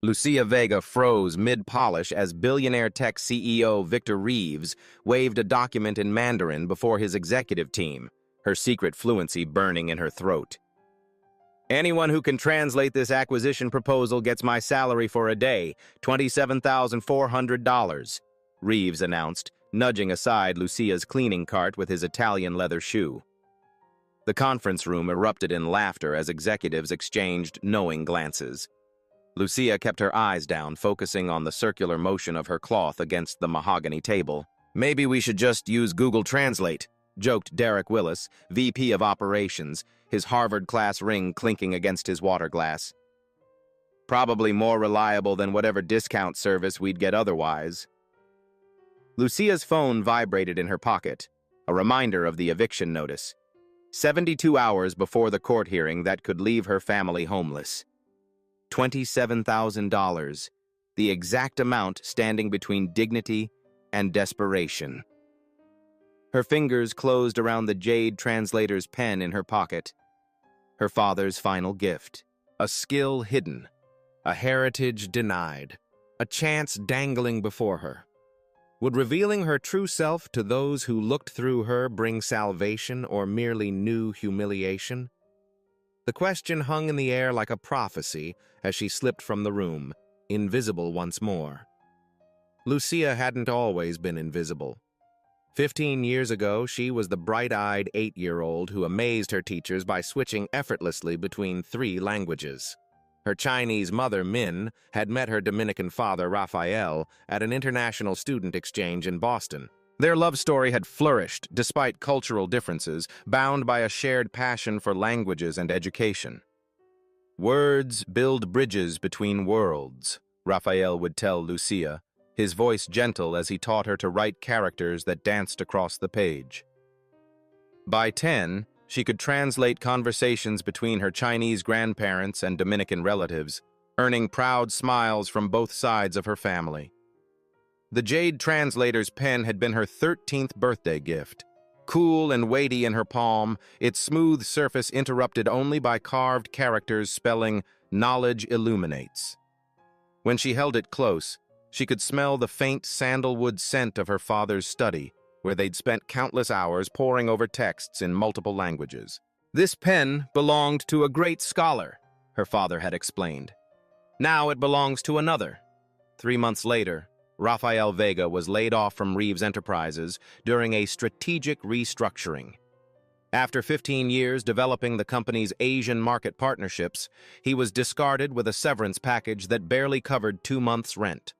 Lucia Vega froze mid-polish as billionaire tech CEO Victor Reeves waved a document in Mandarin before his executive team, her secret fluency burning in her throat. "Anyone who can translate this acquisition proposal gets my salary for a day, $27,400, Reeves announced, nudging aside Lucia's cleaning cart with his Italian leather shoe. The conference room erupted in laughter as executives exchanged knowing glances. Lucia kept her eyes down, focusing on the circular motion of her cloth against the mahogany table. "Maybe we should just use Google Translate," joked Derek Willis, VP of Operations, his Harvard-class ring clinking against his water glass. "Probably more reliable than whatever discount service we'd get otherwise." Lucia's phone vibrated in her pocket, a reminder of the eviction notice. 72 hours before the court hearing that could leave her family homeless. $27,000, the exact amount standing between dignity and desperation. Her fingers closed around the jade translator's pen in her pocket. Her father's final gift. A skill hidden, a heritage denied, a chance dangling before her. Would revealing her true self to those who looked through her bring salvation or merely new humiliation? The question hung in the air like a prophecy as she slipped from the room, invisible once more. Lucia hadn't always been invisible. 15 years ago, she was the bright-eyed 8-year-old who amazed her teachers by switching effortlessly between 3 languages. Her Chinese mother, Min, had met her Dominican father, Raphael, at an international student exchange in Boston. Their love story had flourished despite cultural differences, bound by a shared passion for languages and education. "Words build bridges between worlds," Raphael would tell Lucia, his voice gentle as he taught her to write characters that danced across the page. By 10, she could translate conversations between her Chinese grandparents and Dominican relatives, earning proud smiles from both sides of her family. The jade translator's pen had been her 13th birthday gift. Cool and weighty in her palm, its smooth surface interrupted only by carved characters spelling "Knowledge illuminates." When she held it close, she could smell the faint sandalwood scent of her father's study, where they'd spent countless hours poring over texts in multiple languages. "This pen belonged to a great scholar," her father had explained. "Now it belongs to another." 3 months later, Raphael Vega was laid off from Reeves Enterprises during a strategic restructuring. After 15 years developing the company's Asian market partnerships, he was discarded with a severance package that barely covered 2 months' rent.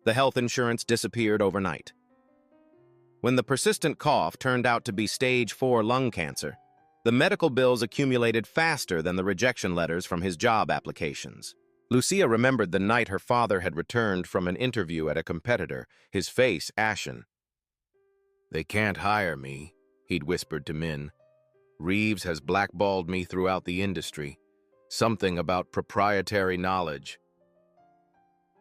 The health insurance disappeared overnight. When the persistent cough turned out to be stage 4 lung cancer, the medical bills accumulated faster than the rejection letters from his job applications. Lucia remembered the night her father had returned from an interview at a competitor, his face ashen. "They can't hire me," he'd whispered to Min. "Reeves has blackballed me throughout the industry. Something about proprietary knowledge."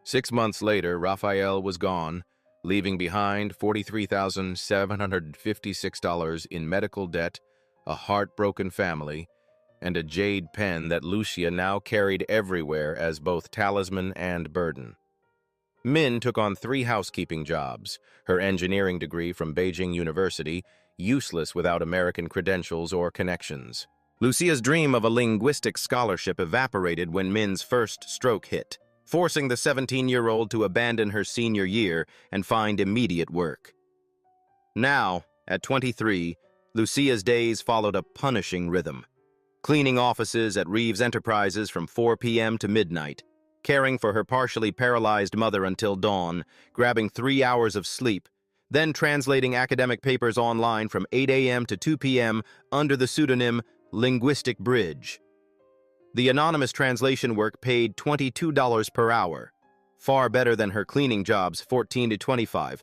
6 months later, Raphael was gone, leaving behind $43,756 in medical debt, a heartbroken family, and a jade pen that Lucia now carried everywhere as both talisman and burden. Min took on 3 housekeeping jobs, her engineering degree from Beijing University, useless without American credentials or connections. Lucia's dream of a linguistic scholarship evaporated when Min's first stroke hit, forcing the 17-year-old to abandon her senior year and find immediate work. Now, at 23, Lucia's days followed a punishing rhythm. Cleaning offices at Reeves Enterprises from 4 p.m. to midnight, caring for her partially paralyzed mother until dawn, grabbing 3 hours of sleep, then translating academic papers online from 8 a.m. to 2 p.m. under the pseudonym Linguistic Bridge. The anonymous translation work paid $22 per hour, far better than her cleaning job's $14 to $25.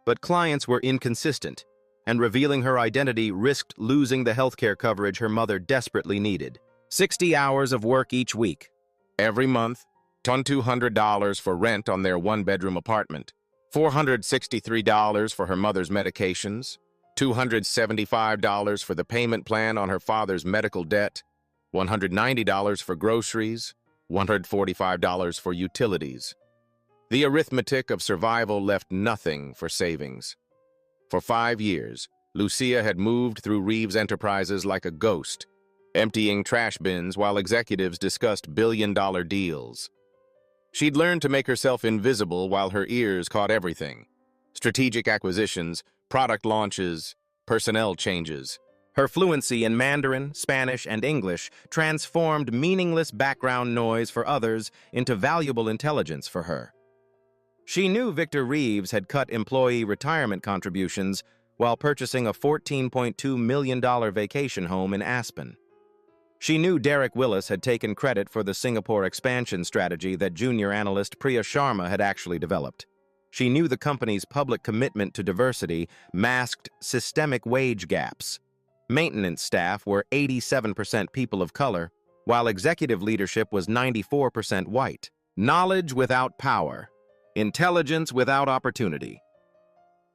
But clients were inconsistent, and revealing her identity risked losing the healthcare coverage her mother desperately needed. 60 hours of work each week. Every month, $200 for rent on their 1-bedroom apartment, $463 for her mother's medications, $275 for the payment plan on her father's medical debt, $190 for groceries, $145 for utilities. The arithmetic of survival left nothing for savings. For 5 years, Lucia had moved through Reeves Enterprises like a ghost, emptying trash bins while executives discussed billion-dollar deals. She'd learned to make herself invisible while her ears caught everything: strategic acquisitions, product launches, personnel changes. Her fluency in Mandarin, Spanish, and English transformed meaningless background noise for others into valuable intelligence for her. She knew Victor Reeves had cut employee retirement contributions while purchasing a $14.2 million vacation home in Aspen. She knew Derek Willis had taken credit for the Singapore expansion strategy that junior analyst Priya Sharma had actually developed. She knew the company's public commitment to diversity masked systemic wage gaps. Maintenance staff were 87% people of color, while executive leadership was 94% white. Knowledge without power. Intelligence without opportunity.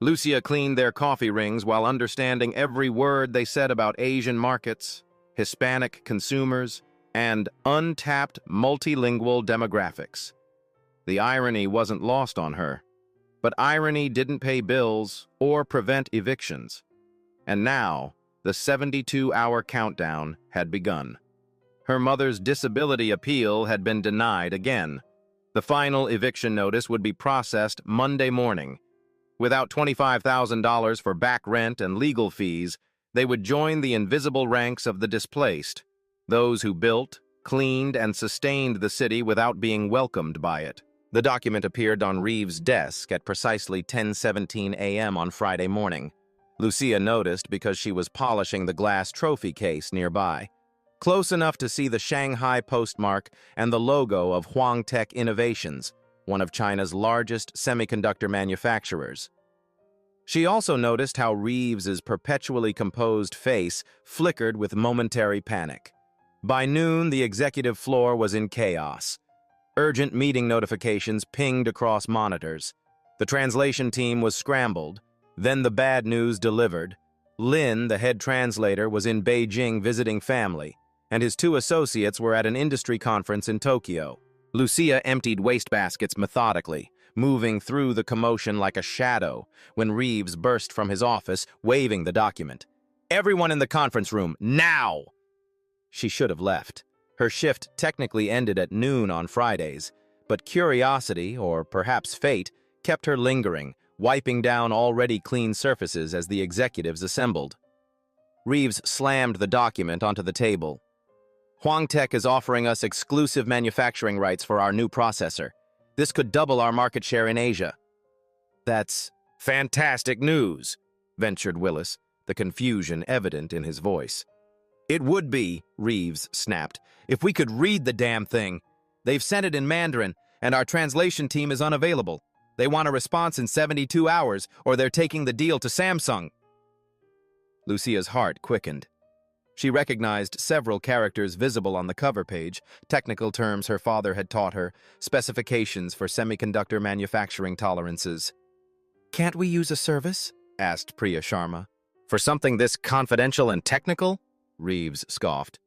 Lucia cleaned their coffee rings while understanding every word they said about Asian markets, Hispanic consumers, and untapped multilingual demographics. The irony wasn't lost on her, but irony didn't pay bills or prevent evictions. And now, the 72-hour countdown had begun. Her mother's disability appeal had been denied again. The final eviction notice would be processed Monday morning. Without $25,000 for back rent and legal fees, they would join the invisible ranks of the displaced, those who built, cleaned, and sustained the city without being welcomed by it. The document appeared on Reeves' desk at precisely 10:17 a.m. on Friday morning. Lucia noticed because she was polishing the glass trophy case nearby, close enough to see the Shanghai postmark and the logo of Huangtech Innovations, one of China's largest semiconductor manufacturers. She also noticed how Reeves's perpetually composed face flickered with momentary panic. By noon, the executive floor was in chaos. Urgent meeting notifications pinged across monitors. The translation team was scrambled. Then the bad news delivered. Lin, the head translator, was in Beijing visiting family, and his 2 associates were at an industry conference in Tokyo. Lucia emptied wastebaskets methodically, moving through the commotion like a shadow, when Reeves burst from his office, waving the document. "Everyone in the conference room, now!" She should have left. Her shift technically ended at noon on Fridays, but curiosity, or perhaps fate, kept her lingering, wiping down already clean surfaces as the executives assembled. Reeves slammed the document onto the table. "Huangtech is offering us exclusive manufacturing rights for our new processor. This could double our market share in Asia." "That's fantastic news," ventured Willis, the confusion evident in his voice. "It would be," Reeves snapped, "if we could read the damn thing. They've sent it in Mandarin, and our translation team is unavailable. They want a response in 72 hours, or they're taking the deal to Samsung." Lucia's heart quickened. She recognized several characters visible on the cover page, technical terms her father had taught her, specifications for semiconductor manufacturing tolerances. "Can't we use a service?" asked Priya Sharma. "For something this confidential and technical?" Reeves scoffed.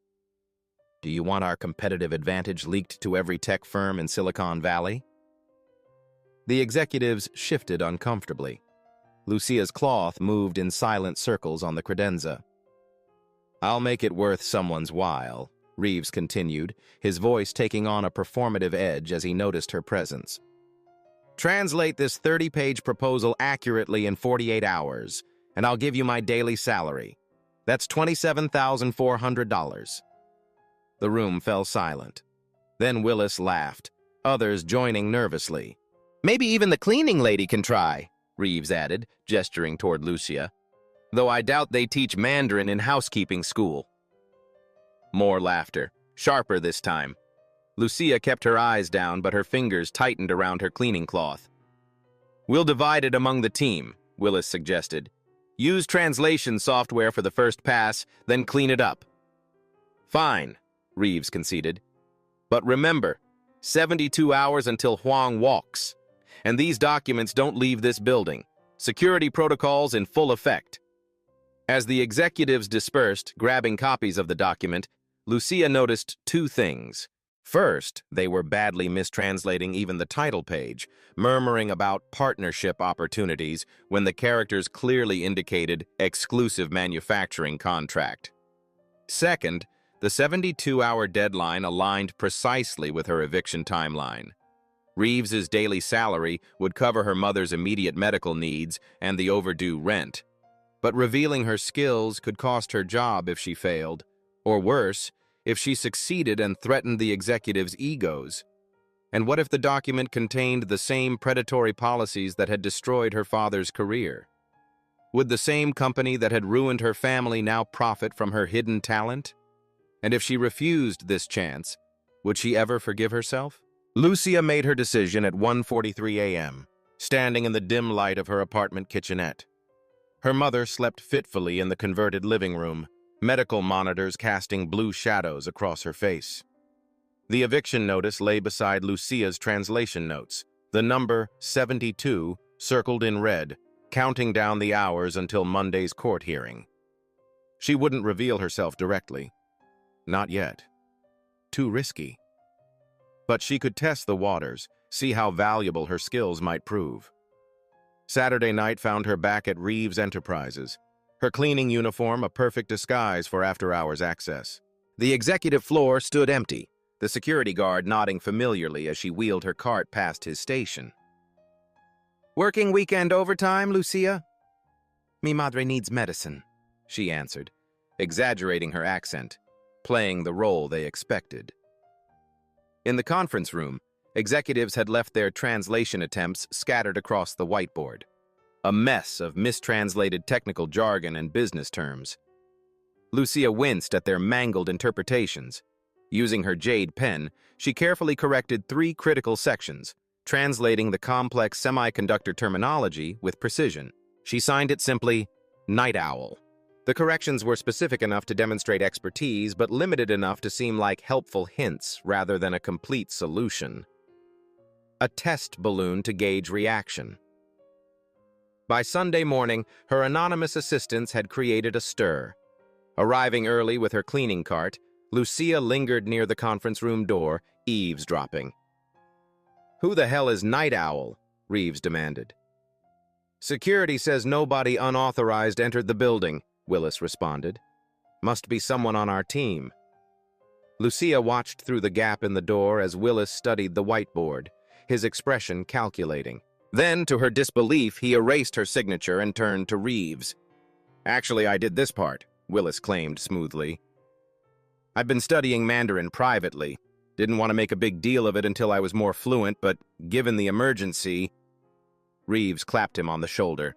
"Do you want our competitive advantage leaked to every tech firm in Silicon Valley?" The executives shifted uncomfortably. Lucia's cloth moved in silent circles on the credenza. "I'll make it worth someone's while," Reeves continued, his voice taking on a performative edge as he noticed her presence. "Translate this 30-page proposal accurately in 48 hours, and I'll give you my daily salary. That's $27,400. The room fell silent. Then Willis laughed, others joining nervously. "Maybe even the cleaning lady can try," Reeves added, gesturing toward Lucia. "Though I doubt they teach Mandarin in housekeeping school." More laughter, sharper this time. Lucia kept her eyes down, but her fingers tightened around her cleaning cloth. "We'll divide it among the team," Willis suggested. "Use translation software for the first pass, then clean it up." "Fine," Reeves conceded. "But remember, 72 hours until Huang walks. And these documents don't leave this building. Security protocols in full effect." As the executives dispersed, grabbing copies of the document, Lucia noticed 2 things. First, they were badly mistranslating even the title page, murmuring about partnership opportunities when the characters clearly indicated exclusive manufacturing contract. Second, the 72-hour deadline aligned precisely with her eviction timeline. Reeves's daily salary would cover her mother's immediate medical needs and the overdue rent. But revealing her skills could cost her job if she failed, or worse, if she succeeded and threatened the executives' egos. And what if the document contained the same predatory policies that had destroyed her father's career? Would the same company that had ruined her family now profit from her hidden talent? And if she refused this chance, would she ever forgive herself? Lucia made her decision at 1:43 a.m., standing in the dim light of her apartment kitchenette. Her mother slept fitfully in the converted living room, medical monitors casting blue shadows across her face. The eviction notice lay beside Lucia's translation notes, the number 72 circled in red, counting down the hours until Monday's court hearing. She wouldn't reveal herself directly. Not yet. Too risky. But she could test the waters, see how valuable her skills might prove. Saturday night found her back at Reeves Enterprises, her cleaning uniform a perfect disguise for after-hours access. The executive floor stood empty, the security guard nodding familiarly as she wheeled her cart past his station. "Working weekend overtime, Lucia?" "Mi madre needs medicine," she answered, exaggerating her accent, playing the role they expected. In the conference room, executives had left their translation attempts scattered across the whiteboard, a mess of mistranslated technical jargon and business terms. Lucia winced at their mangled interpretations. Using her jade pen, she carefully corrected 3 critical sections, translating the complex semiconductor terminology with precision. She signed it simply, "Night Owl." The corrections were specific enough to demonstrate expertise, but limited enough to seem like helpful hints rather than a complete solution. A test balloon to gauge reaction. By Sunday morning, her anonymous assistants had created a stir. Arriving early with her cleaning cart, Lucia lingered near the conference room door, eavesdropping. "Who the hell is Night Owl?" Reeves demanded. "Security says nobody unauthorized entered the building," Willis responded. "Must be someone on our team." Lucia watched through the gap in the door as Willis studied the whiteboard, his expression calculating. Then, to her disbelief, he erased her signature and turned to Reeves. "Actually, I did this part," Willis claimed smoothly. "I've been studying Mandarin privately. Didn't want to make a big deal of it until I was more fluent, but given the emergency..." Reeves clapped him on the shoulder.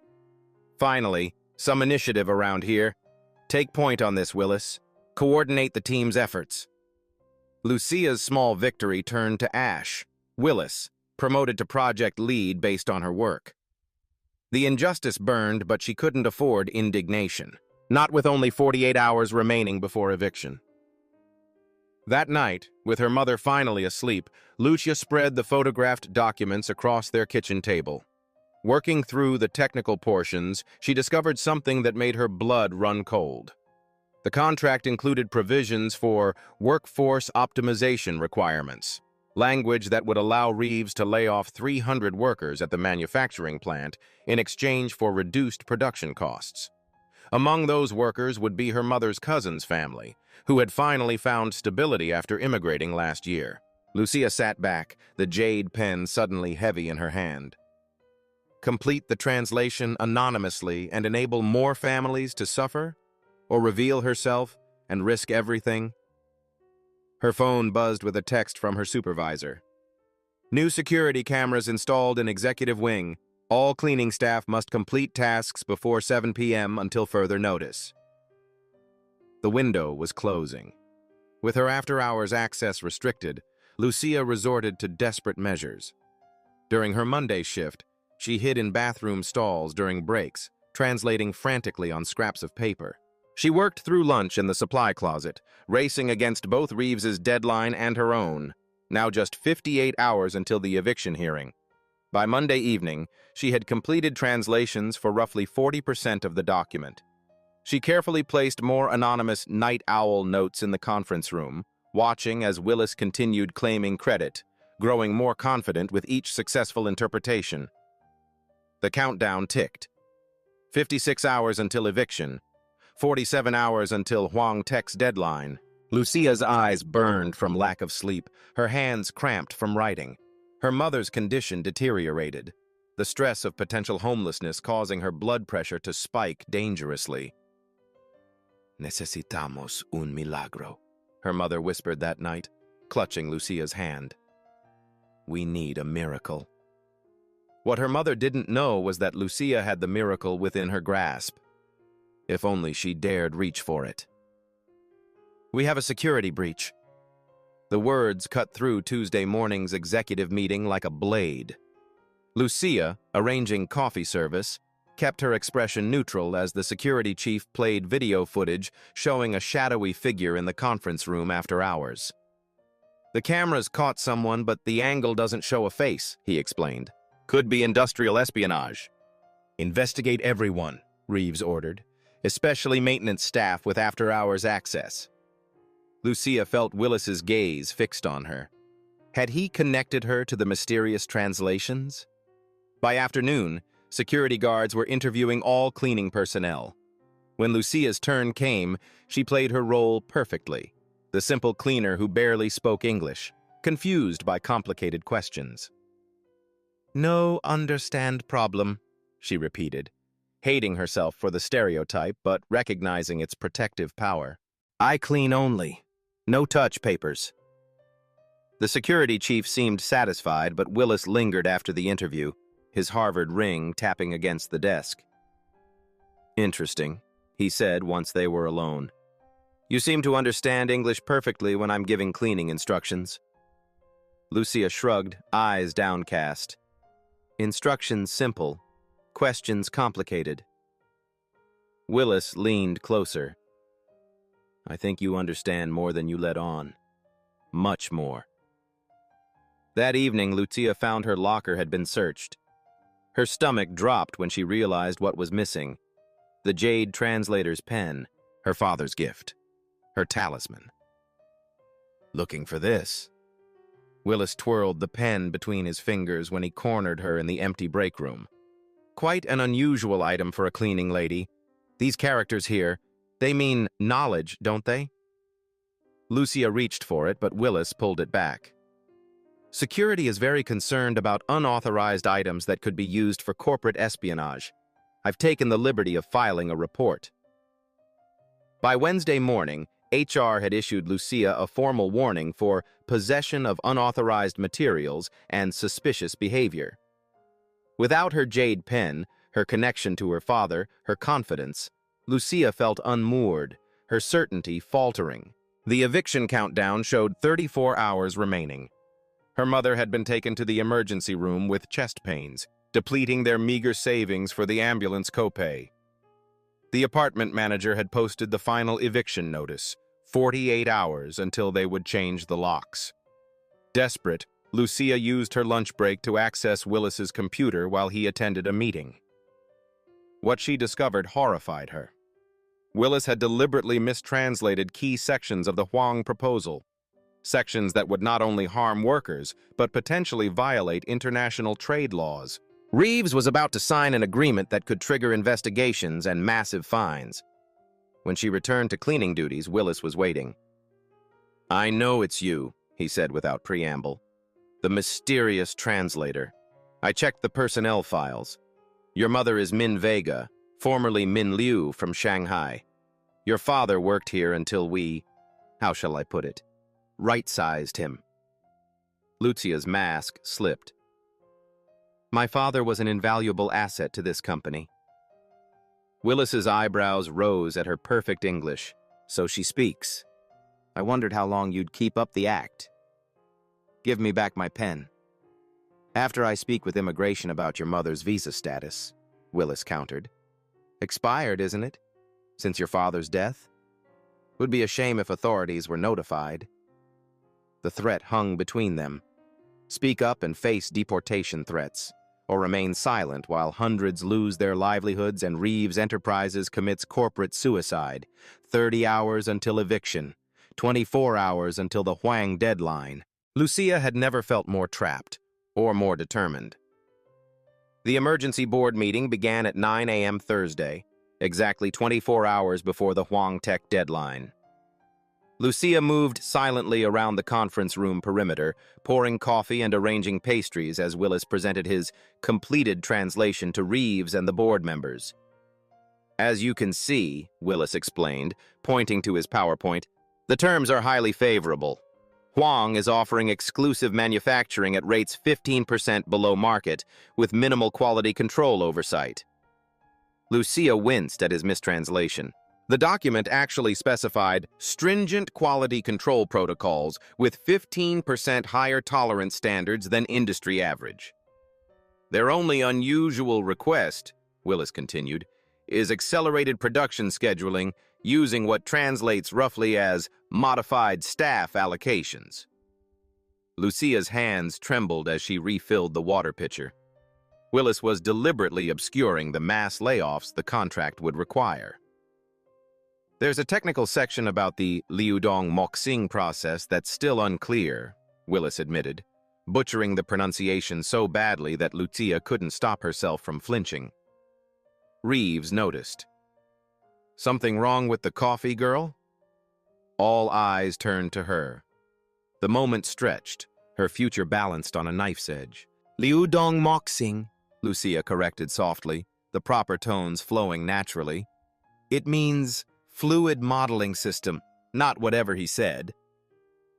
"Finally, some initiative around here. Take point on this, Willis. Coordinate the team's efforts." Lucia's small victory turned to ash. Willis, promoted to project lead based on her work. The injustice burned, but she couldn't afford indignation, not with only 48 hours remaining before eviction. That night, with her mother finally asleep, Lucia spread the photographed documents across their kitchen table. Working through the technical portions, she discovered something that made her blood run cold. The contract included provisions for workforce optimization requirements, language that would allow Reeves to lay off 300 workers at the manufacturing plant in exchange for reduced production costs. Among those workers would be her mother's cousin's family, who had finally found stability after immigrating last year. Lucia sat back, the jade pen suddenly heavy in her hand. Complete the translation anonymously and enable more families to suffer? Or reveal herself and risk everything? Her phone buzzed with a text from her supervisor. "New security cameras installed in executive wing. All cleaning staff must complete tasks before 7 p.m. until further notice." The window was closing. With her after-hours access restricted, Lucia resorted to desperate measures. During her Monday shift, she hid in bathroom stalls during breaks, translating frantically on scraps of paper. She worked through lunch in the supply closet, racing against both Reeves's deadline and her own, now just 58 hours until the eviction hearing. By Monday evening, she had completed translations for roughly 40% of the document. She carefully placed more anonymous night owl notes in the conference room, watching as Willis continued claiming credit, growing more confident with each successful interpretation. The countdown ticked. 56 hours until eviction, 47 hours until Huang Tech's deadline. Lucia's eyes burned from lack of sleep, her hands cramped from writing. Her mother's condition deteriorated, the stress of potential homelessness causing her blood pressure to spike dangerously. "Necesitamos un milagro," her mother whispered that night, clutching Lucia's hand. "We need a miracle." What her mother didn't know was that Lucia had the miracle within her grasp. If only she dared reach for it. "We have a security breach." The words cut through Tuesday morning's executive meeting like a blade. Lucia, arranging coffee service, kept her expression neutral as the security chief played video footage showing a shadowy figure in the conference room after hours. "The cameras caught someone, but the angle doesn't show a face," he explained. "Could be industrial espionage." "Investigate everyone," Reeves ordered, "especially maintenance staff with after-hours access." Lucia felt Willis's gaze fixed on her. Had he connected her to the mysterious translations? By afternoon, security guards were interviewing all cleaning personnel. When Lucia's turn came, she played her role perfectly, the simple cleaner who barely spoke English, confused by complicated questions. "No understand problem," she repeated, hating herself for the stereotype but recognizing its protective power. "I clean only. No touch papers." The security chief seemed satisfied, but Willis lingered after the interview, his Harvard ring tapping against the desk. "Interesting," he said once they were alone. "You seem to understand English perfectly when I'm giving cleaning instructions." Lucia shrugged, eyes downcast. "Instructions simple, questions complicated." Willis leaned closer. "I think you understand more than you let on. Much more." That evening, Lucia found her locker had been searched. Her stomach dropped when she realized what was missing. The jade translator's pen, her father's gift, her talisman. "Looking for this?" Willis twirled the pen between his fingers when he cornered her in the empty break room. "Quite an unusual item for a cleaning lady. These characters here, they mean knowledge, don't they?" Lucia reached for it, but Willis pulled it back. "Security is very concerned about unauthorized items that could be used for corporate espionage. I've taken the liberty of filing a report." By Wednesday morning, HR had issued Lucia a formal warning for possession of unauthorized materials and suspicious behavior. Without her jade pen, her connection to her father, her confidence, Lucia felt unmoored, her certainty faltering. The eviction countdown showed 34 hours remaining. Her mother had been taken to the emergency room with chest pains, depleting their meager savings for the ambulance copay. The apartment manager had posted the final eviction notice, 48 hours until they would change the locks. Desperate, Lucia used her lunch break to access Willis's computer while he attended a meeting. What she discovered horrified her. Willis had deliberately mistranslated key sections of the Huang proposal, sections that would not only harm workers, but potentially violate international trade laws. Reeves was about to sign an agreement that could trigger investigations and massive fines. When she returned to cleaning duties, Willis was waiting. "I know it's you," he said without preamble. "The mysterious translator. I checked the personnel files. Your mother is Min Vega, formerly Min Liu from Shanghai. Your father worked here until we, how shall I put it, right-sized him." Lucia's mask slipped. "My father was an invaluable asset to this company." Willis's eyebrows rose at her perfect English. "So she speaks. I wondered how long you'd keep up the act." "Give me back my pen." "After I speak with immigration about your mother's visa status," Willis countered. "Expired, isn't it? Since your father's death? Would be a shame if authorities were notified." The threat hung between them. Speak up and face deportation threats, or remain silent while hundreds lose their livelihoods and Reeves Enterprises commits corporate suicide. 30 hours until eviction. 24 hours until the Huang deadline. Lucia had never felt more trapped or more determined. The emergency board meeting began at 9 a.m. Thursday, exactly 24 hours before the Huang Tech deadline. Lucia moved silently around the conference room perimeter, pouring coffee and arranging pastries as Willis presented his completed translation to Reeves and the board members. "As you can see," Willis explained, pointing to his PowerPoint, "the terms are highly favorable. Huang is offering exclusive manufacturing at rates 15% below market, with minimal quality control oversight." Lucia winced at his mistranslation. The document actually specified stringent quality control protocols with 15% higher tolerance standards than industry average. "Their only unusual request," Willis continued, "is accelerated production scheduling using what translates roughly as modified staff allocations." Lucia's hands trembled as she refilled the water pitcher. Willis was deliberately obscuring the mass layoffs the contract would require. "There's a technical section about the Liudong Moxing process that's still unclear," Willis admitted, butchering the pronunciation so badly that Lucia couldn't stop herself from flinching. Reeves noticed. "Something wrong with the coffee, girl?" All eyes turned to her. The moment stretched, her future balanced on a knife's edge. "Liudong Moxing," Lucia corrected softly, the proper tones flowing naturally. "It means fluid modeling system, not whatever he said."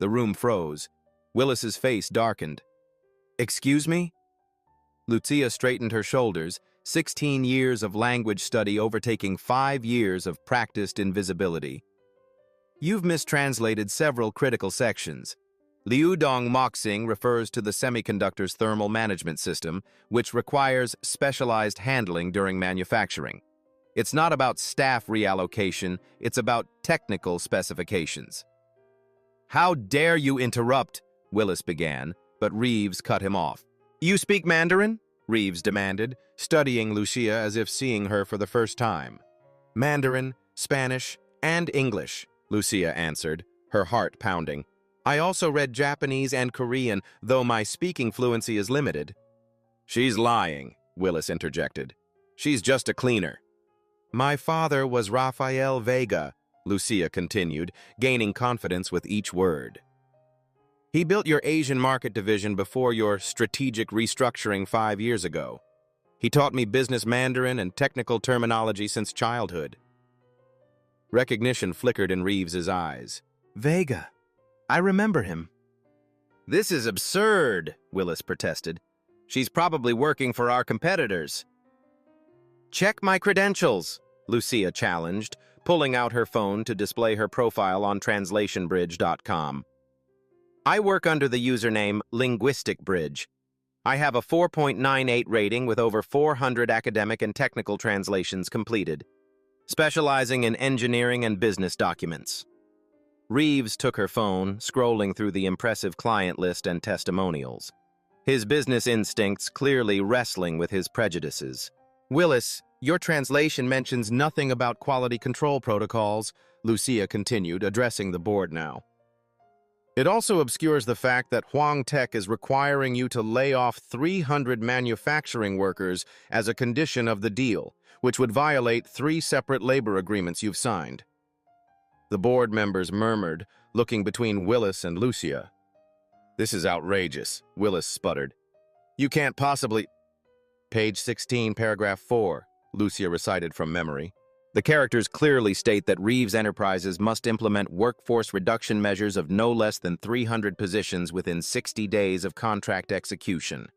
The room froze. Willis's face darkened. "Excuse me?" Lucia straightened her shoulders, 16 years of language study overtaking 5 years of practiced invisibility. "You've mistranslated several critical sections. Liudong Moxing refers to the semiconductor's thermal management system, which requires specialized handling during manufacturing. It's not about staff reallocation, it's about technical specifications." "How dare you interrupt?" Willis began, but Reeves cut him off. "You speak Mandarin?" Reeves demanded, studying Lucia as if seeing her for the first time. "Mandarin, Spanish, and English," Lucia answered, her heart pounding. "I also read Japanese and Korean, though my speaking fluency is limited." "She's lying," Willis interjected. "She's just a cleaner." "My father was Rafael Vega," Lucia continued, gaining confidence with each word. "He built your Asian market division before your strategic restructuring 5 years ago. He taught me business Mandarin and technical terminology since childhood." Recognition flickered in Reeves's eyes. "Vega. I remember him." "This is absurd," Willis protested. "She's probably working for our competitors." "Check my credentials," Lucia challenged, pulling out her phone to display her profile on translationbridge.com. "I work under the username Linguistic Bridge. I have a 4.98 rating with over 400 academic and technical translations completed, specializing in engineering and business documents." Reeves took her phone, scrolling through the impressive client list and testimonials, his business instincts clearly wrestling with his prejudices. "Willis, your translation mentions nothing about quality control protocols," Lucia continued, addressing the board now. "It also obscures the fact that Huang Tech is requiring you to lay off 300 manufacturing workers as a condition of the deal, which would violate 3 separate labor agreements you've signed." The board members murmured, looking between Willis and Lucia. "This is outrageous," Willis sputtered. "You can't possibly—" "Page 16, paragraph 4, Lucia recited from memory. "The characters clearly state that Reeves Enterprises must implement workforce reduction measures of no less than 300 positions within 60 days of contract execution."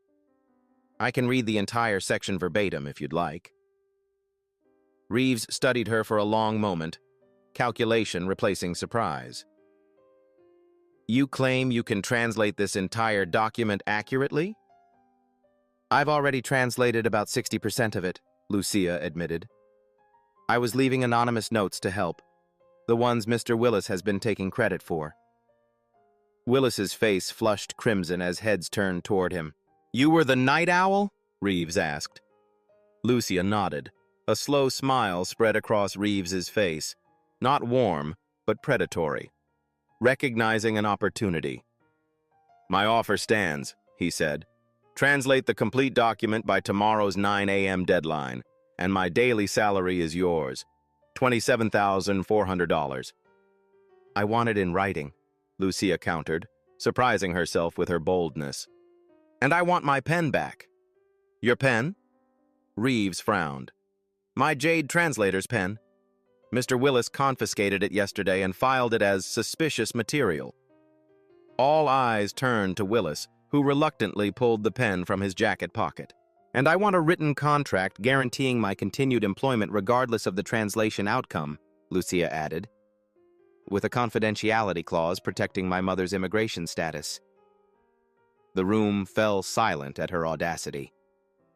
I can read the entire section verbatim if you'd like. Reeves studied her for a long moment, calculation replacing surprise. "You claim you can translate this entire document accurately?" "I've already translated about 60% of it," Lucia admitted. "I was leaving anonymous notes to help, the ones Mr. Willis has been taking credit for." Willis's face flushed crimson as heads turned toward him. "You were the night owl?" Reeves asked. Lucia nodded. A slow smile spread across Reeves's face. Not warm, but predatory. recognizing an opportunity. "My offer stands," he said. "Translate the complete document by tomorrow's 9 a.m. deadline, and my daily salary is yours, $27,400. "I want it in writing," Lucia countered, surprising herself with her boldness. "And I want my pen back." "Your pen?" Reeves frowned. "My Jade translator's pen. Mr. Willis confiscated it yesterday and filed it as suspicious material." All eyes turned to Willis, who reluctantly pulled the pen from his jacket pocket. "And I want a written contract guaranteeing my continued employment regardless of the translation outcome," Lucia added, "with a confidentiality clause protecting my mother's immigration status." The room fell silent at her audacity.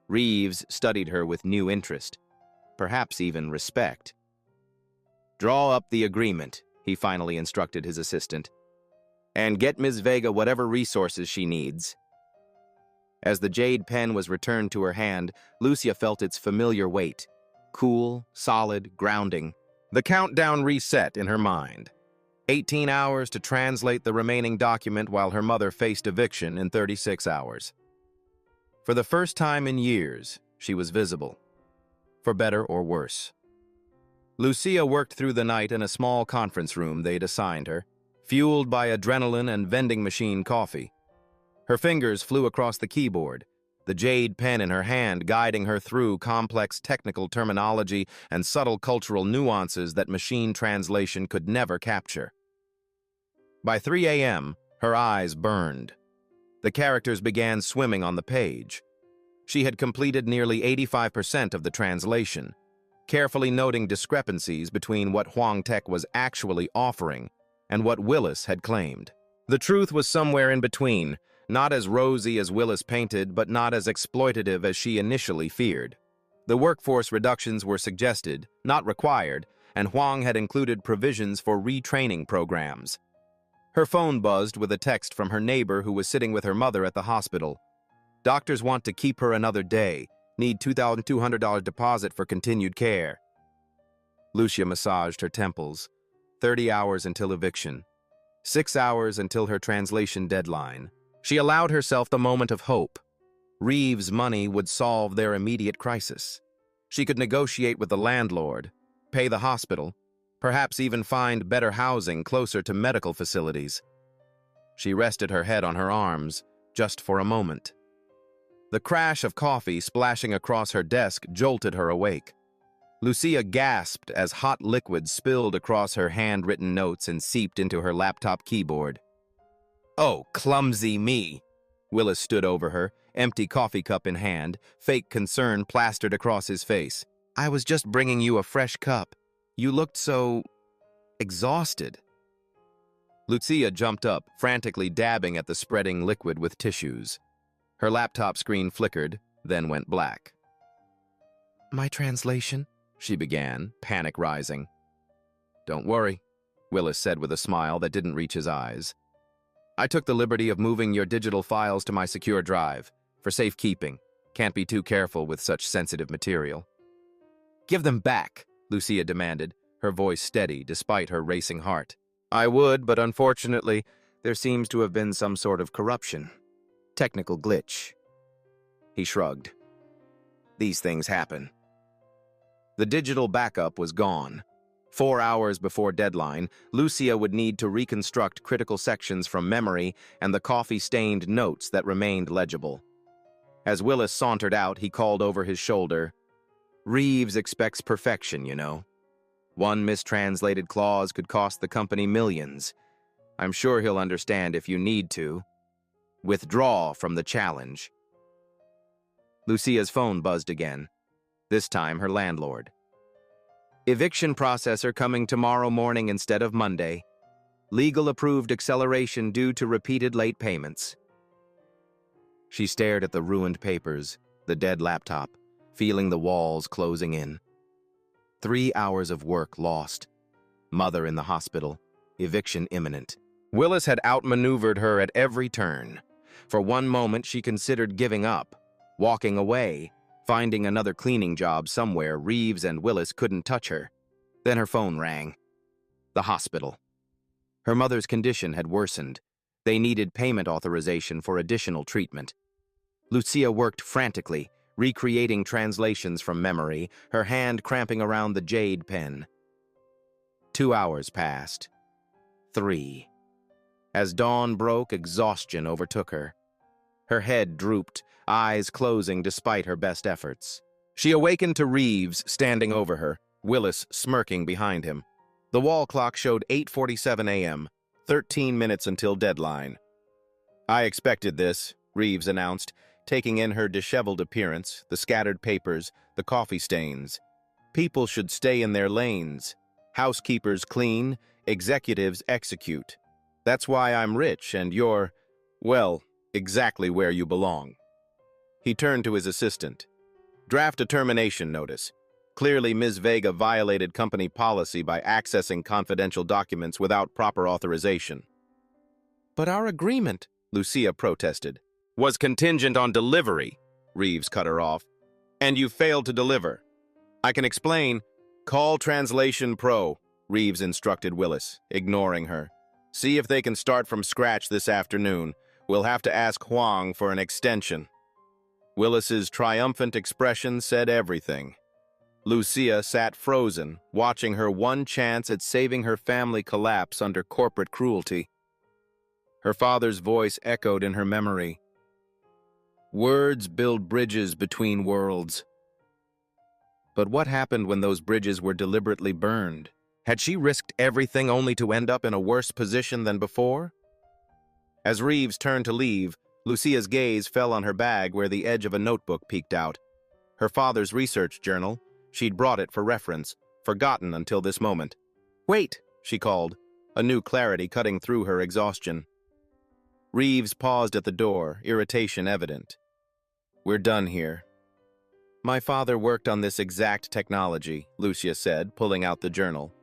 Reeves studied her with new interest, perhaps even respect. "Draw up the agreement," he finally instructed his assistant, "and get Ms. Vega whatever resources she needs." As the jade pen was returned to her hand, Lucia felt its familiar weight. Cool, solid, grounding. The countdown reset in her mind. 18 hours to translate the remaining document while her mother faced eviction in 36 hours. For the first time in years, she was visible, for better or worse. Lucia worked through the night in a small conference room they'd assigned her, fueled by adrenaline and vending machine coffee. Her fingers flew across the keyboard, the jade pen in her hand guiding her through complex technical terminology and subtle cultural nuances that machine translation could never capture. By 3 a.m., her eyes burned. The characters began swimming on the page. She had completed nearly 85% of the translation, carefully noting discrepancies between what Huang Tech was actually offering and what Willis had claimed. The truth was somewhere in between, not as rosy as Willis painted, but not as exploitative as she initially feared. The workforce reductions were suggested, not required, and Huang had included provisions for retraining programs. Her phone buzzed with a text from her neighbor who was sitting with her mother at the hospital. "Doctors want to keep her another day. Need $2,200 deposit for continued care." Lucia massaged her temples. 30 hours until eviction. 6 hours until her translation deadline. She allowed herself the moment of hope. Reeves' money would solve their immediate crisis. She could negotiate with the landlord, pay the hospital, perhaps even find better housing closer to medical facilities. She rested her head on her arms, just for a moment. The crash of coffee splashing across her desk jolted her awake. Lucia gasped as hot liquid spilled across her handwritten notes and seeped into her laptop keyboard. "Oh, clumsy me!" Willis stood over her, empty coffee cup in hand, fake concern plastered across his face. "I was just bringing you a fresh cup. You looked so exhausted." Lucia jumped up, frantically dabbing at the spreading liquid with tissues. Her laptop screen flickered, then went black. "My translation?" she began, panic rising. "Don't worry," Willis said with a smile that didn't reach his eyes. "I took the liberty of moving your digital files to my secure drive, for safekeeping. Can't be too careful with such sensitive material." "Give them back," Lucia demanded, her voice steady despite her racing heart. "I would, but unfortunately, there seems to have been some sort of corruption. Technical glitch." He shrugged. "These things happen." The digital backup was gone. 4 hours before deadline, Lucia would need to reconstruct critical sections from memory and the coffee-stained notes that remained legible. As Willis sauntered out, he called over his shoulder, "Reeves expects perfection, you know. One mistranslated clause could cost the company millions. I'm sure he'll understand if you need to. Withdraw from the challenge." Lucia's phone buzzed again, this time her landlord. "Eviction processor coming tomorrow morning instead of Monday. Legal approved acceleration due to repeated late payments." She stared at the ruined papers, the dead laptop, feeling the walls closing in. 3 hours of work lost. Mother in the hospital. Eviction imminent. Willis had outmaneuvered her at every turn. For one moment, she considered giving up, walking away, finding another cleaning job somewhere Reeves and Willis couldn't touch her. Then her phone rang. The hospital. Her mother's condition had worsened. They needed payment authorization for additional treatment. Lucia worked frantically, recreating translations from memory, her hand cramping around the jade pen. 2 hours passed. 3. As dawn broke, exhaustion overtook her. Her head drooped, eyes closing despite her best efforts. She awakened to Reeves standing over her, Willis smirking behind him. The wall clock showed 8:47 a.m., 13 minutes until deadline. "I expected this," Reeves announced, taking in her disheveled appearance, the scattered papers, the coffee stains. "People should stay in their lanes. Housekeepers clean, executives execute. That's why I'm rich and you're, well, exactly where you belong." He turned to his assistant. "Draft a termination notice. Clearly, Ms. Vega violated company policy by accessing confidential documents without proper authorization." "But our agreement," Lucia protested, "was contingent on delivery," Reeves cut her off. "And you failed to deliver. I can explain." "Call Translation Pro," Reeves instructed Willis, ignoring her. "See if they can start from scratch this afternoon. We'll have to ask Huang for an extension." Willis's triumphant expression said everything. Lucia sat frozen, watching her one chance at saving her family collapse under corporate cruelty. Her father's voice echoed in her memory. "Words build bridges between worlds." But what happened when those bridges were deliberately burned? Had she risked everything only to end up in a worse position than before? As Reeves turned to leave, Lucia's gaze fell on her bag where the edge of a notebook peeked out. Her father's research journal. She'd brought it for reference, forgotten until this moment. "Wait," she called, a new clarity cutting through her exhaustion. Reeves paused at the door, irritation evident. "We're done here." "My father worked on this exact technology," Lucia said, pulling out the journal.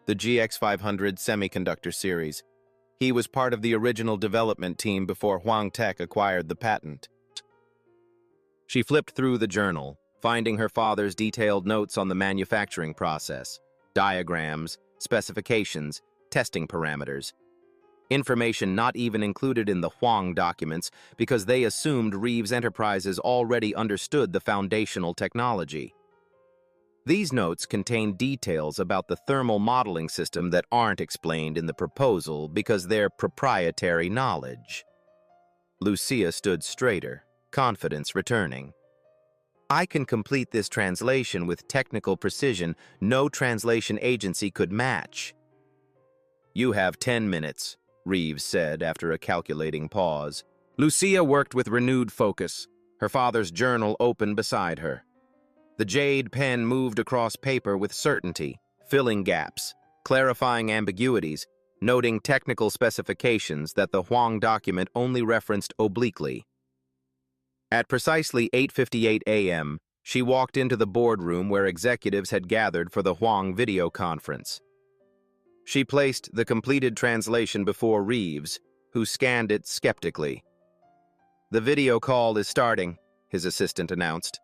"The GX500 semiconductor series. He was part of the original development team before Huang Tech acquired the patent." She flipped through the journal, finding her father's detailed notes on the manufacturing process, diagrams, specifications, testing parameters. Information not even included in the Huang documents because they assumed Reeves Enterprises already understood the foundational technology. These notes contain details about the thermal modeling system that aren't explained in the proposal because they're proprietary knowledge. Lucia stood straighter, confidence returning. "I can complete this translation with technical precision no translation agency could match." "You have 10 minutes, Reeves said after a calculating pause. Lucia worked with renewed focus, her father's journal open beside her. The jade pen moved across paper with certainty, filling gaps, clarifying ambiguities, noting technical specifications that the Huang document only referenced obliquely. At precisely 8:58 a.m., she walked into the boardroom where executives had gathered for the Huang video conference. She placed the completed translation before Reeves, who scanned it skeptically. "The video call is starting," his assistant announced.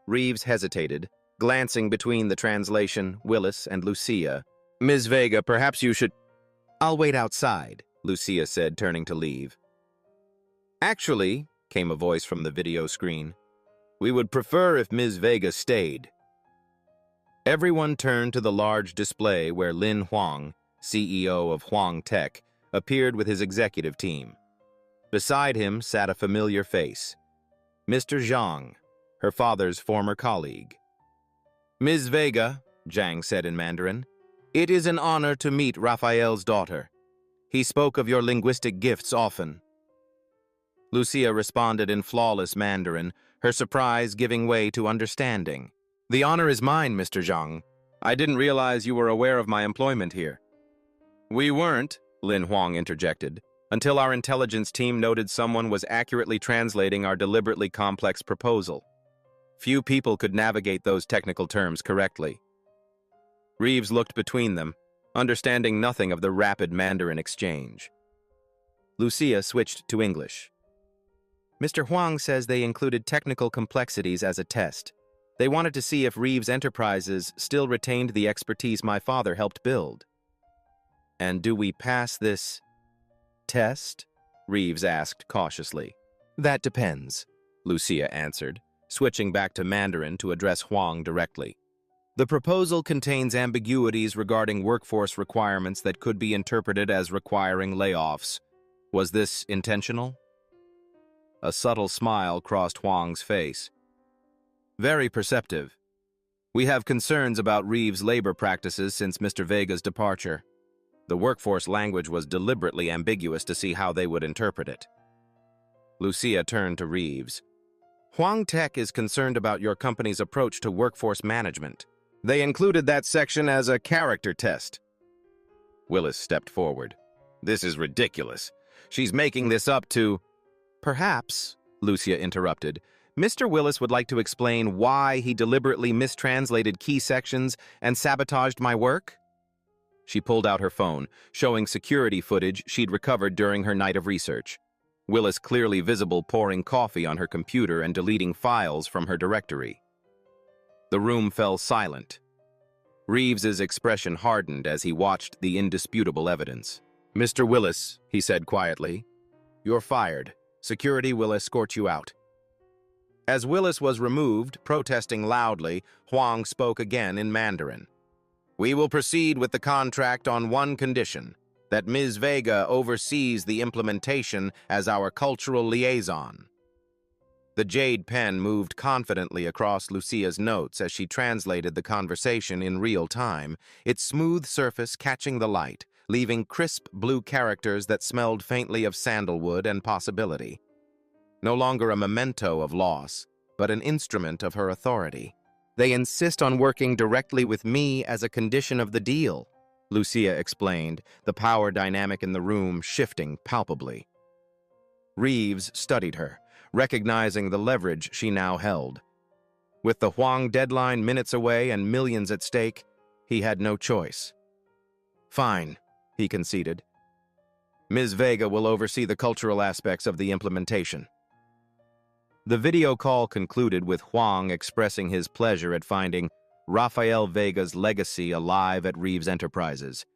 Reeves hesitated, glancing between the translation, Willis, and Lucia. "Ms. Vega, perhaps you should—" "I'll wait outside," Lucia said, turning to leave. "Actually," came a voice from the video screen, "we would prefer if Ms. Vega stayed." Everyone turned to the large display where Lin Huang, CEO of Huang Tech, appeared with his executive team. Beside him sat a familiar face, Mr. Zhang, her father's former colleague. "Ms. Vega," Zhang said in Mandarin, "it is an honor to meet Raphael's daughter. He spoke of your linguistic gifts often." Lucia responded in flawless Mandarin, her surprise giving way to understanding. "The honor is mine, Mr. Zhang. I didn't realize you were aware of my employment here." "We weren't," Lin Huang interjected, "until our intelligence team noted someone was accurately translating our deliberately complex proposal. Few people could navigate those technical terms correctly." Reeves looked between them, understanding nothing of the rapid Mandarin exchange. Lucia switched to English. "Mr. Huang says they included technical complexities as a test. They wanted to see if Reeves Enterprises still retained the expertise my father helped build." And do we pass this test? Reeves asked cautiously. That depends, Lucia answered, switching back to Mandarin to address Huang directly. The proposal contains ambiguities regarding workforce requirements that could be interpreted as requiring layoffs. Was this intentional? A subtle smile crossed Huang's face. Very perceptive. We have concerns about Reeves' labor practices since Mr. Vega's departure. The workforce language was deliberately ambiguous to see how they would interpret it. Lucia turned to Reeves. Huang Tech is concerned about your company's approach to workforce management. They included that section as a character test. Willis stepped forward. This is ridiculous. She's making this up to... Perhaps, Lucia interrupted, Mr. Willis would like to explain why he deliberately mistranslated key sections and sabotaged my work? She pulled out her phone, showing security footage she'd recovered during her night of research. Willis clearly visible pouring coffee on her computer and deleting files from her directory. The room fell silent. Reeves's expression hardened as he watched the indisputable evidence. Mr. Willis, he said quietly, you're fired. Security will escort you out. As Willis was removed, protesting loudly, Huang spoke again in Mandarin. We will proceed with the contract on one condition, that Ms. Vega oversees the implementation as our cultural liaison. The jade pen moved confidently across Lucia's notes as she translated the conversation in real time, its smooth surface catching the light, leaving crisp blue characters that smelled faintly of sandalwood and possibility. No longer a memento of loss, but an instrument of her authority. They insist on working directly with me as a condition of the deal, Lucia explained, the power dynamic in the room shifting palpably. Reeves studied her, recognizing the leverage she now held. With the Huang deadline minutes away and millions at stake, he had no choice. Fine, he conceded. Ms. Vega will oversee the cultural aspects of the implementation. The video call concluded with Huang expressing his pleasure at finding Rafael Vega's legacy alive at Reeves Enterprises.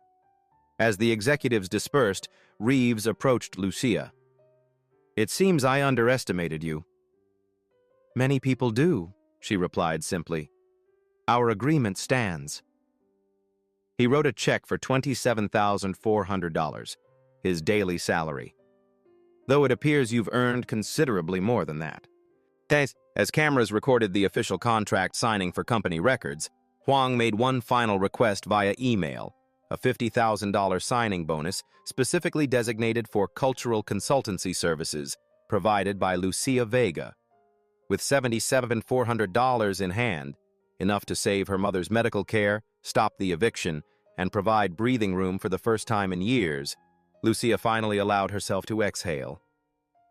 As the executives dispersed, Reeves approached Lucia. It seems I underestimated you. Many people do, she replied simply. Our agreement stands. He wrote a check for $27,400, his daily salary. Though it appears you've earned considerably more than that. As cameras recorded the official contract signing for company records, Huang made one final request via email, a $50,000 signing bonus specifically designated for cultural consultancy services provided by Lucia Vega. With $77,400 in hand, enough to save her mother's medical care, stop the eviction, and provide breathing room for the first time in years, Lucia finally allowed herself to exhale.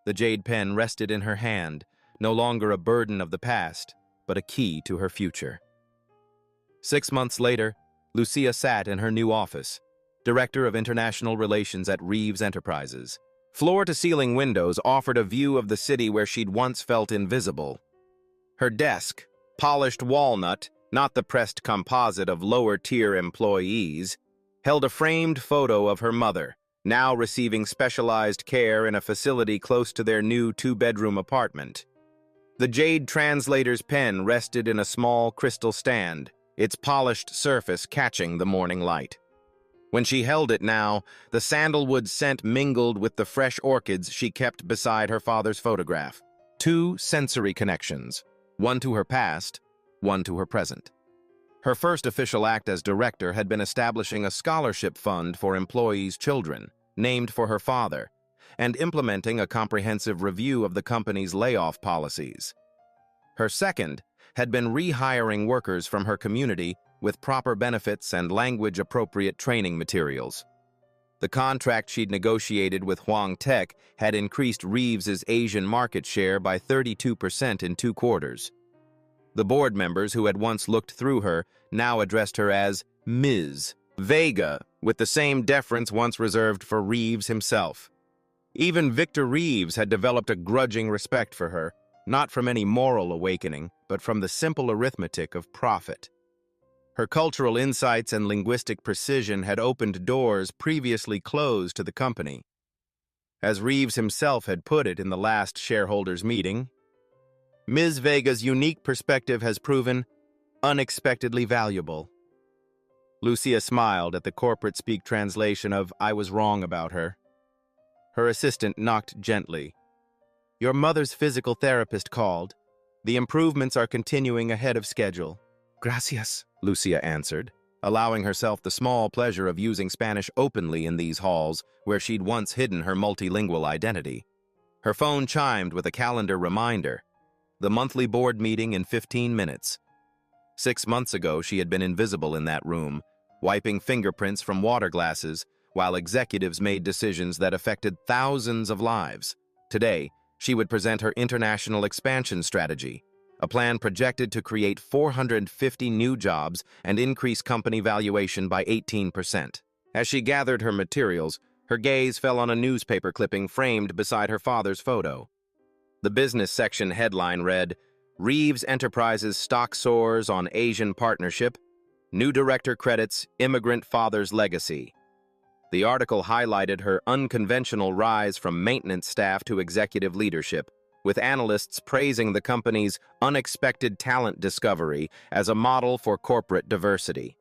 The jade pen rested in her hand, no longer a burden of the past, but a key to her future. 6 months later, Lucia sat in her new office, Director of International Relations at Reeves Enterprises. Floor-to-ceiling windows offered a view of the city where she'd once felt invisible. Her desk, polished walnut, not the pressed composite of lower-tier employees, held a framed photo of her mother, now receiving specialized care in a facility close to their new 2-bedroom apartment. The jade translator's pen rested in a small crystal stand, its polished surface catching the morning light. When she held it now, the sandalwood scent mingled with the fresh orchids she kept beside her father's photograph. 2 sensory connections, one to her past, one to her present. Her first official act as director had been establishing a scholarship fund for employees' children, named for her father, and implementing a comprehensive review of the company's layoff policies. Her second had been rehiring workers from her community with proper benefits and language-appropriate training materials. The contract she'd negotiated with Huang Tech had increased Reeves's Asian market share by 32% in 2 quarters. The board members who had once looked through her now addressed her as Ms. Vega, with the same deference once reserved for Reeves himself. Even Victor Reeves had developed a grudging respect for her, not from any moral awakening, but from the simple arithmetic of profit. Her cultural insights and linguistic precision had opened doors previously closed to the company. As Reeves himself had put it in the last shareholders' meeting, Ms. Vega's unique perspective has proven unexpectedly valuable. Lucia smiled at the corporate speak translation of "I was wrong about her." Her assistant knocked gently. "Your mother's physical therapist called. The improvements are continuing ahead of schedule." "Gracias," Lucia answered, allowing herself the small pleasure of using Spanish openly in these halls where she'd once hidden her multilingual identity. Her phone chimed with a calendar reminder. The monthly board meeting in 15 minutes. 6 months ago, she had been invisible in that room, wiping fingerprints from water glasses while executives made decisions that affected thousands of lives. Today, she would present her international expansion strategy, a plan projected to create 450 new jobs and increase company valuation by 18%. As she gathered her materials, her gaze fell on a newspaper clipping framed beside her father's photo. The business section headline read, "Reeves Enterprises stock soars on Asian partnership. New director credits immigrant father's legacy." The article highlighted her unconventional rise from maintenance staff to executive leadership, with analysts praising the company's unexpected talent discovery as a model for corporate diversity.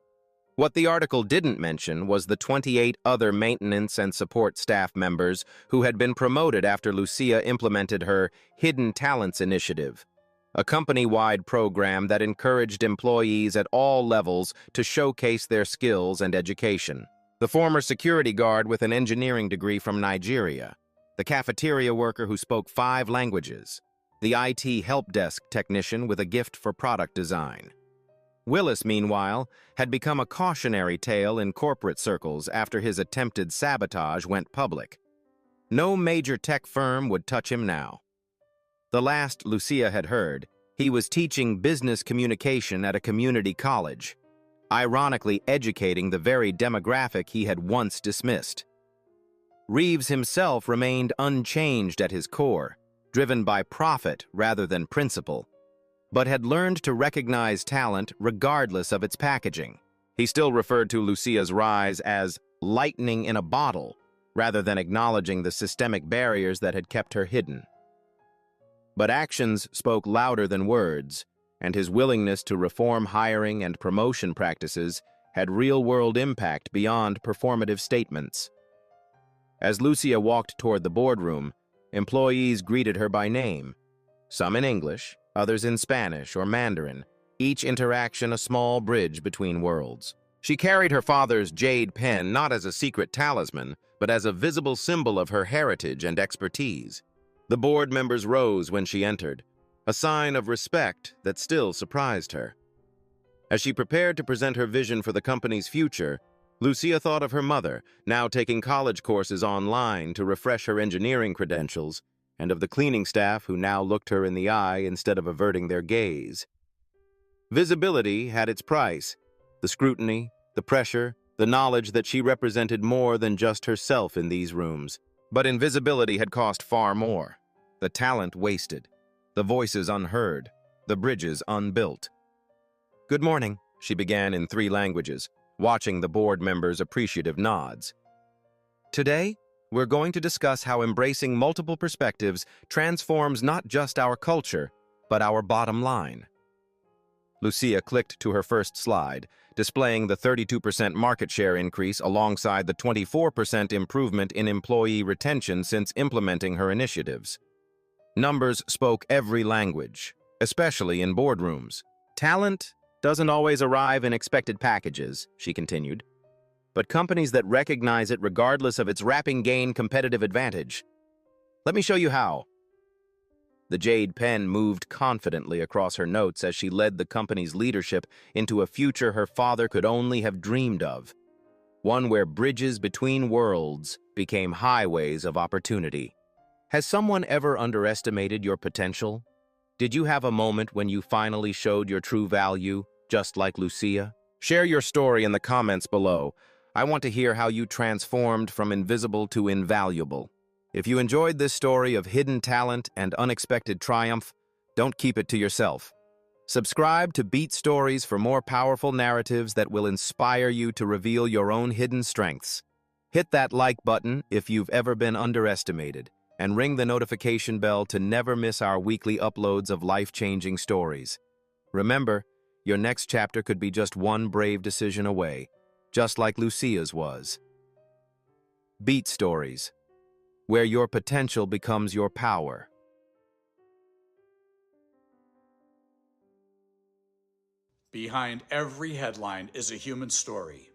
What the article didn't mention was the 28 other maintenance and support staff members who had been promoted after Lucia implemented her Hidden Talents Initiative, a company-wide program that encouraged employees at all levels to showcase their skills and education. The former security guard with an engineering degree from Nigeria, the cafeteria worker who spoke 5 languages, the IT help desk technician with a gift for product design. Willis, meanwhile, had become a cautionary tale in corporate circles after his attempted sabotage went public. No major tech firm would touch him now. The last Lucia had heard, he was teaching business communication at a community college, ironically educating the very demographic he had once dismissed. Reeves himself remained unchanged at his core, driven by profit rather than principle, but had learned to recognize talent regardless of its packaging. He still referred to Lucia's rise as lightning in a bottle, rather than acknowledging the systemic barriers that had kept her hidden. But actions spoke louder than words, and his willingness to reform hiring and promotion practices had real-world impact beyond performative statements. As Lucia walked toward the boardroom, employees greeted her by name, some in English, others in Spanish or Mandarin, each interaction a small bridge between worlds. She carried her father's jade pen not as a secret talisman, but as a visible symbol of her heritage and expertise. The board members rose when she entered, a sign of respect that still surprised her. As she prepared to present her vision for the company's future, Lucia thought of her mother, now taking college courses online to refresh her engineering credentials, and of the cleaning staff who now looked her in the eye instead of averting their gaze. Visibility had its price, the scrutiny, the pressure, the knowledge that she represented more than just herself in these rooms. But invisibility had cost far more. The talent wasted, the voices unheard, the bridges unbuilt. "Good morning," she began in 3 languages, watching the board members' appreciative nods. "Today, we're going to discuss how embracing multiple perspectives transforms not just our culture, but our bottom line." Lucia clicked to her first slide, displaying the 32% market share increase alongside the 24% improvement in employee retention since implementing her initiatives. Numbers spoke every language, especially in boardrooms. "Talent doesn't always arrive in expected packages," she continued, "but companies that recognize it regardless of its wrapping gain competitive advantage. Let me show you how." The jade pen moved confidently across her notes as she led the company's leadership into a future her father could only have dreamed of, one where bridges between worlds became highways of opportunity. Has someone ever underestimated your potential? Did you have a moment when you finally showed your true value, just like Lucia? Share your story in the comments below. I want to hear how you transformed from invisible to invaluable. If you enjoyed this story of hidden talent and unexpected triumph, don't keep it to yourself. Subscribe to Beat Stories for more powerful narratives that will inspire you to reveal your own hidden strengths. Hit that like button if you've ever been underestimated, and ring the notification bell to never miss our weekly uploads of life-changing stories. Remember, your next chapter could be just one brave decision away, just like Lucia's was. Beat Stories, where your potential becomes your power. Behind every headline is a human story.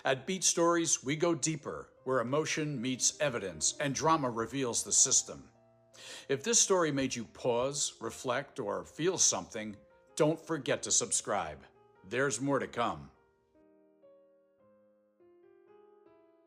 At Beat Stories, we go deeper, where emotion meets evidence and drama reveals the system. If this story made you pause, reflect, or feel something, don't forget to subscribe. There's more to come.